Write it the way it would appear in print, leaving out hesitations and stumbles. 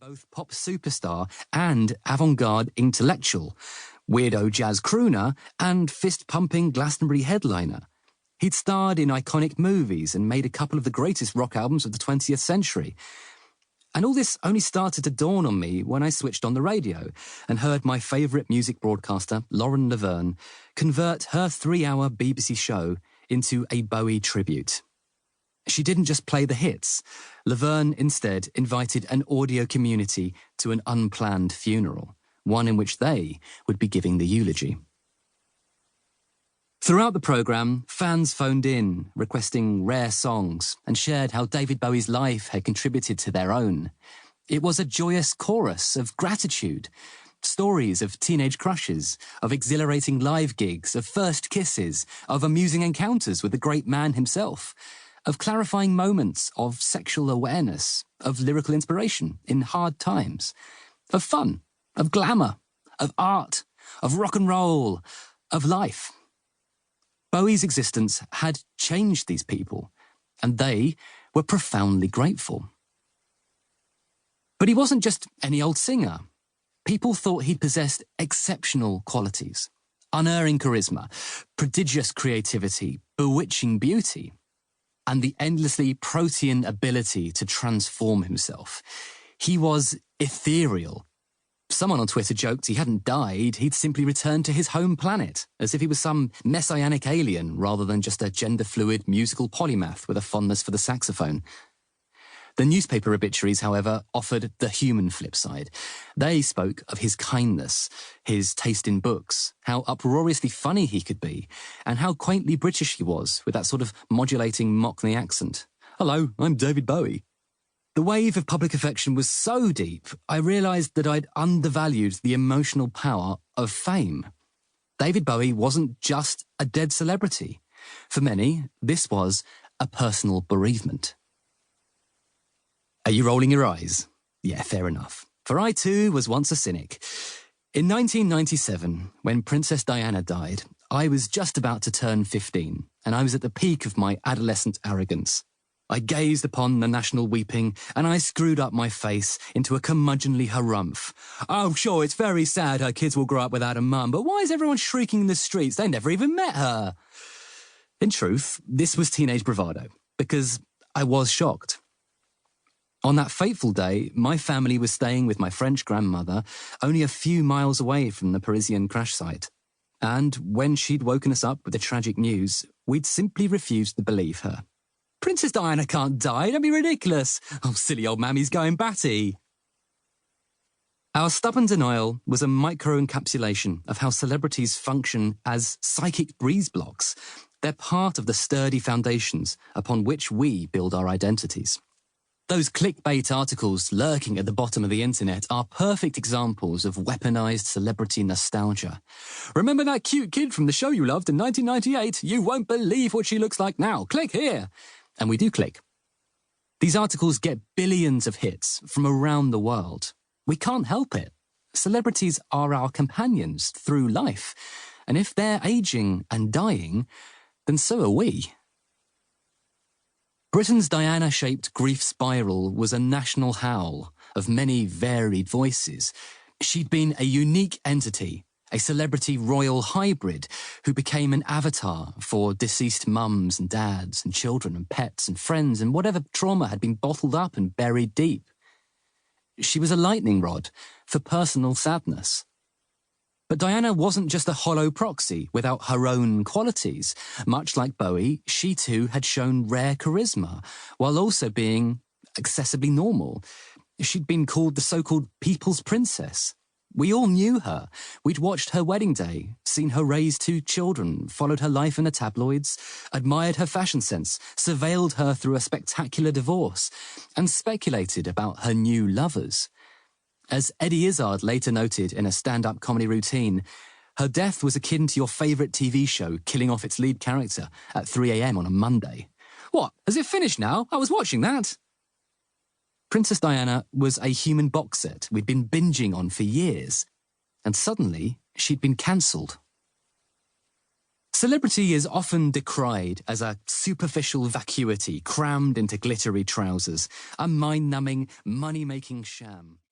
both pop superstar and avant-garde intellectual, weirdo jazz crooner and fist-pumping Glastonbury headliner. He'd starred in iconic movies and made a couple of the greatest rock albums of the 20th century. And all this only started to dawn on me when I switched on the radio and heard my favourite music broadcaster, Lauren Laverne, convert her 3-hour BBC show into a Bowie tribute. She didn't just play the hits. Laverne instead invited an audio community to an unplanned funeral, one in which they would be giving the eulogy. Throughout the programme, fans phoned in, requesting rare songs, and shared how David Bowie's life had contributed to their own. It was a joyous chorus of gratitude, stories of teenage crushes, of exhilarating live gigs, of first kisses, of amusing encounters with the great man himself, of clarifying moments of sexual awareness, of lyrical inspiration in hard times, of fun, of glamour, of art, of rock and roll, of life. Bowie's existence had changed these people, and they were profoundly grateful. But he wasn't just any old singer. People thought he possessed exceptional qualities, unerring charisma, prodigious creativity, bewitching beauty, and the endlessly protean ability to transform himself. He was ethereal. Someone on Twitter joked he hadn't died, he'd simply returned to his home planet, as if he was some messianic alien rather than just a gender-fluid musical polymath with a fondness for the saxophone. The newspaper obituaries, however, offered the human flip side. They spoke of his kindness, his taste in books, how uproariously funny he could be, and how quaintly British he was with that sort of modulating Mockney accent. Hello, I'm David Bowie. The wave of public affection was so deep, I realised that I'd undervalued the emotional power of fame. David Bowie wasn't just a dead celebrity. For many, this was a personal bereavement. Are you rolling your eyes? Yeah, fair enough. For I too was once a cynic. In 1997, when Princess Diana died, I was just about to turn 15, and I was at the peak of my adolescent arrogance. I gazed upon the national weeping, and I screwed up my face into a curmudgeonly harumph. Oh, sure, it's very sad her kids will grow up without a mum, but why is everyone shrieking in the streets? They never even met her. In truth, this was teenage bravado, because I was shocked. On that fateful day, my family was staying with my French grandmother only a few miles away from the Parisian crash site. And when she'd woken us up with the tragic news, we'd simply refused to believe her. Princess Diana can't die, don't be ridiculous. Oh, silly old mammy's going batty. Our stubborn denial was a micro-encapsulation of how celebrities function as psychic breeze blocks. They're part of the sturdy foundations upon which we build our identities. Those clickbait articles lurking at the bottom of the internet are perfect examples of weaponized celebrity nostalgia. Remember that cute kid from the show you loved in 1998? You won't believe what she looks like now. Click here. And we do click. These articles get billions of hits from around the world. We can't help it. Celebrities are our companions through life. And if they're aging and dying, then so are we. Britain's Diana-shaped grief spiral was a national howl of many varied voices. She'd been a unique entity, a celebrity royal hybrid who became an avatar for deceased mums and dads and children and pets and friends and whatever trauma had been bottled up and buried deep. She was a lightning rod for personal sadness. But Diana wasn't just a hollow proxy without her own qualities. Much like Bowie, she too had shown rare charisma, while also being excessively normal. She'd been called the so-called People's Princess. We all knew her. We'd watched her wedding day, seen her raise 2 children, followed her life in the tabloids, admired her fashion sense, surveilled her through a spectacular divorce, and speculated about her new lovers. As Eddie Izzard later noted in a stand-up comedy routine, her death was akin to your favourite TV show killing off its lead character at 3 a.m. on a Monday. What, has it finished now? I was watching that. Princess Diana was a human box set we'd been binging on for years, and suddenly she'd been cancelled. Celebrity is often decried as a superficial vacuity crammed into glittery trousers, a mind-numbing, money-making sham.